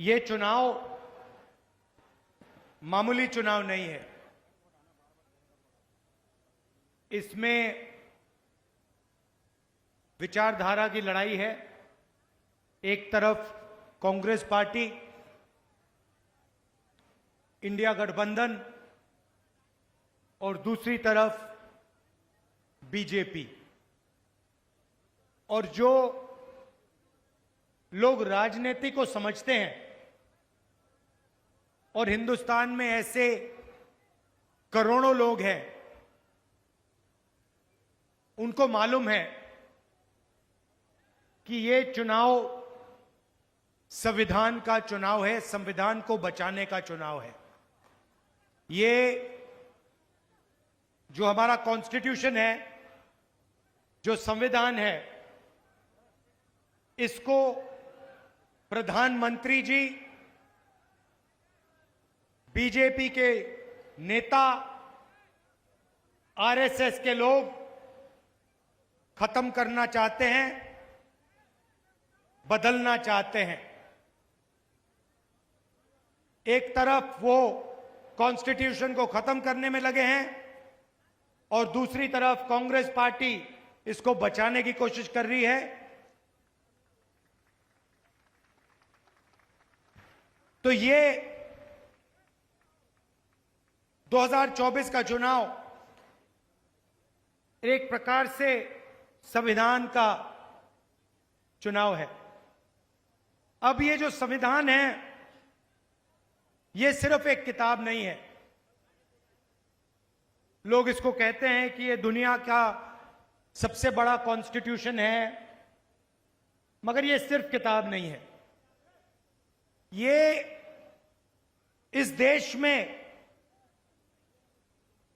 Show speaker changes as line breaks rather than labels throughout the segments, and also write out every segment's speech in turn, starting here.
ये चुनाव मामूली चुनाव नहीं है। इसमें विचारधारा की लड़ाई है। एक तरफ कांग्रेस पार्टी, इंडिया गठबंधन और दूसरी तरफ बीजेपी। और जो लोग राजनीति को समझते हैं और हिंदुस्तान में ऐसे करोड़ों लोग हैं, उनको मालूम है कि ये चुनाव संविधान का चुनाव है, संविधान को बचाने का चुनाव है। ये जो हमारा कॉन्स्टिट्यूशन है, जो संविधान है, इसको प्रधानमंत्री जी, बीजेपी के नेता, आरएसएस के लोग खत्म करना चाहते हैं, बदलना चाहते हैं। एक तरफ वो कॉन्स्टिट्यूशन को खत्म करने में लगे हैं और दूसरी तरफ कांग्रेस पार्टी इसको बचाने की कोशिश कर रही है। तो ये 2024 का चुनाव एक प्रकार से संविधान का चुनाव है। अब ये जो संविधान है, ये सिर्फ एक किताब नहीं है। लोग इसको कहते हैं कि ये दुनिया का सबसे बड़ा कॉन्स्टिट्यूशन है, मगर ये सिर्फ किताब नहीं है। ये इस देश में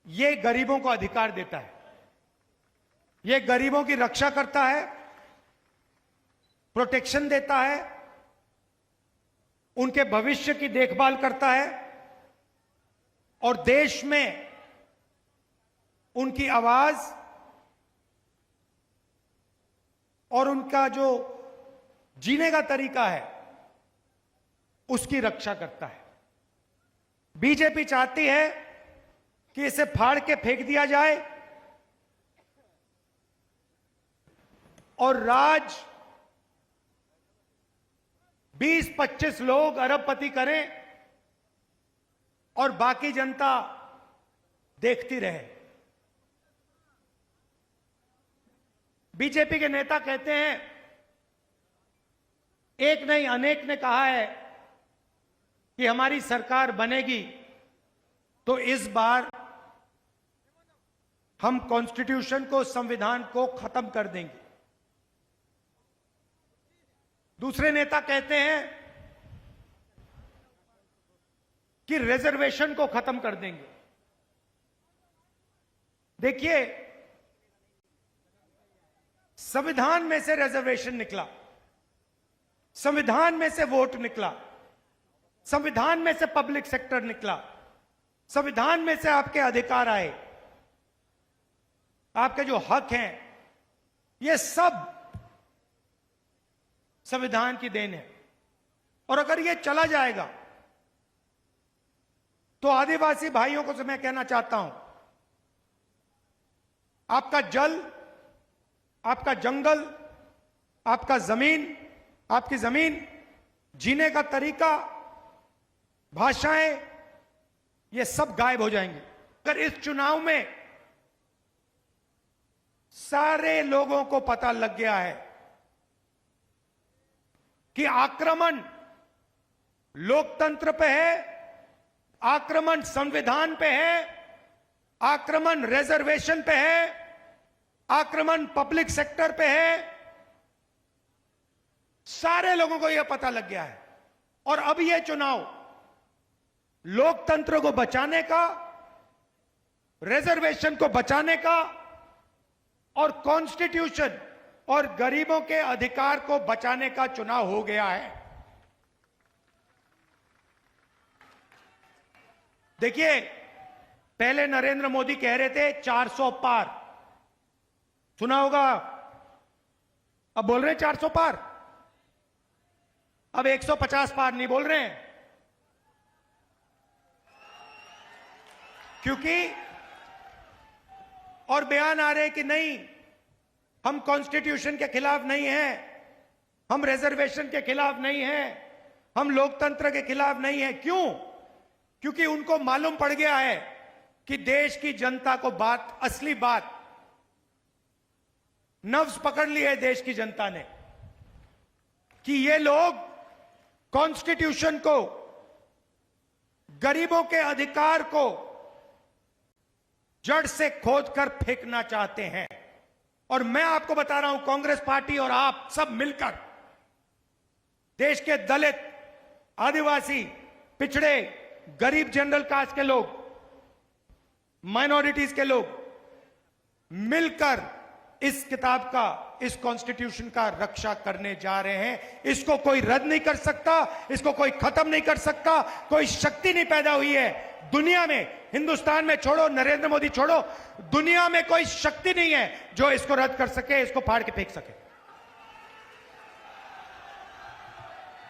ये गरीबों को अधिकार देता है, ये गरीबों की रक्षा करता है, प्रोटेक्शन देता है, उनके भविष्य की देखभाल करता है और देश में उनकी आवाज और उनका जो जीने का तरीका है, उसकी रक्षा करता है। बीजेपी चाहती है कि इसे फाड़ के फेंक दिया जाए और राज 20-25 लोग अरबपति करें और बाकी जनता देखती रहे। बीजेपी के नेता कहते हैं, एक नहीं अनेक ने कहा है कि हमारी सरकार बनेगी तो इस बार हम कॉन्स्टिट्यूशन को, संविधान को खत्म कर देंगे। दूसरे नेता कहते हैं कि रिजर्वेशन को खत्म कर देंगे। देखिए, संविधान में से रिजर्वेशन निकला, संविधान में से वोट निकला, संविधान में से पब्लिक सेक्टर निकला, संविधान में से आपके अधिकार आए, आपके जो हक हैं, ये सब संविधान की देन है। और अगर ये चला जाएगा तो आदिवासी भाइयों को मैं कहना चाहता हूं, आपका जल, आपका जंगल, आपका जमीन, आपकी जमीन, जीने का तरीका, भाषाएं, ये सब गायब हो जाएंगे। अगर इस चुनाव में सारे लोगों को पता लग गया है कि आक्रमण लोकतंत्र पे है, आक्रमण संविधान पे है, आक्रमण रिजर्वेशन पे है, आक्रमण पब्लिक सेक्टर पे है, सारे लोगों को यह पता लग गया है। और अब यह चुनाव लोकतंत्र को बचाने का, रिजर्वेशन को बचाने का और कॉन्स्टिट्यूशन और गरीबों के अधिकार को बचाने का चुनाव हो गया है। देखिए, पहले नरेंद्र मोदी कह रहे थे 400 पार, सुना होगा, अब बोल रहे हैं 400 पार। अब 150 पार नहीं बोल रहे हैं, क्योंकि और बयान आ रहे हैं कि नहीं, हम कॉन्स्टिट्यूशन के खिलाफ नहीं हैं, हम रिजर्वेशन के खिलाफ नहीं हैं, हम लोकतंत्र के खिलाफ नहीं हैं। क्यों? क्योंकि उनको मालूम पड़ गया है कि देश की जनता को बात, असली बात, नब्ज पकड़ ली है देश की जनता ने कि ये लोग कॉन्स्टिट्यूशन को, गरीबों के अधिकार को जड़ से खोदकर फेंकना चाहते हैं। और मैं आपको बता रहा हूं, कांग्रेस पार्टी और आप सब मिलकर देश के दलित, आदिवासी, पिछड़े, गरीब, जनरल कास्ट के लोग, माइनॉरिटीज के लोग मिलकर इस किताब का, इस कॉन्स्टिट्यूशन का रक्षा करने जा रहे हैं। इसको कोई रद्द नहीं कर सकता, इसको कोई खत्म नहीं कर सकता, कोई शक्ति नहीं पैदा हुई है दुनिया में, हिंदुस्तान में छोड़ो, नरेंद्र मोदी छोड़ो, दुनिया में कोई शक्ति नहीं है जो इसको रद्द कर सके, इसको फाड़ के फेंक सके।